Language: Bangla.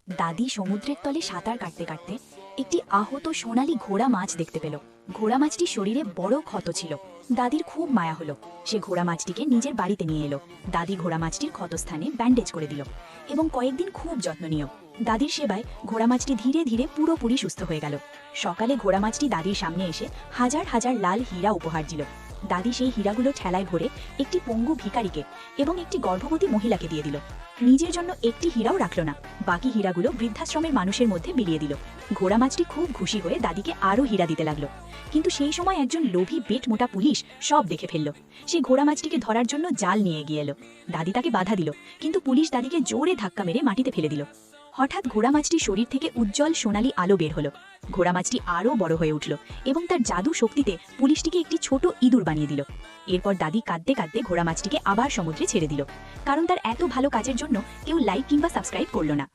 দাদি সমুদ্রের তলে সাঁতার কাটতে কাটতে একটি আহত সোনালী ঘোড়া মাছ দেখতে পেল। ঘোড়া মাছটি শরীরে বড় ক্ষত ছিল। দাদির খুব মায়া হলো। সে ঘোড়া মাছটিকে নিজের বাড়িতে নিয়ে এলো। দাদি ঘোড়া মাছটির ক্ষতস্থানে ব্যান্ডেজ করে দিল এবং কয়েকদিন খুব যত্ন নিল। দাদির সেবায় ঘোড়া মাছটি ধীরে ধীরে পুরোপুরি সুস্থ হয়ে গেল। সকালে ঘোড়া মাছটি দাদির সামনে এসে হাজার হাজার লাল হীরা উপহার দিল। দাদি সেই হীরাগুলো ঠেলায় ভরে একটি পঙ্গু ভিখারিকে এবং একটি গর্ভবতী মহিলাকে দিয়ে দিল। নিজের জন্য একটি হীরাও রাখল না। বাকি হীরাগুলো বৃদ্ধাশ্রমের মানুষের মধ্যে বিলিয়ে দিল। ঘোড়া মাছটি খুব খুশি হয়ে দাদিকে আরও হীরা দিতে লাগলো। কিন্তু সেই সময় একজন লোভী পেট মোটা পুলিশ সব দেখে ফেলল। সে ঘোড়া মাছটিকে ধরার জন্য জাল নিয়ে গিয়ে এলো। দাদি তাকে বাধা দিল, কিন্তু পুলিশ দাদিকে জোরে ধাক্কা মেরে মাটিতে ফেলে দিল। হঠাৎ ঘোড়া মাছটির শরীর থেকে উজ্জ্বল সোনালী আলো বের হলো। ঘোড়া মাছটি আরও বড় হয়ে উঠল এবং তার জাদু শক্তিতে পুলিশটিকে একটি ছোট ইঁদুর বানিয়ে দিল। এরপর দাদি কাঁদতে কাঁদতে ঘোড়া মাছটিকে আবার সমুদ্রে ছেড়ে দিল, কারণ তার এত ভালো কাজের জন্য কেউ লাইক কিংবা সাবস্ক্রাইব করল না।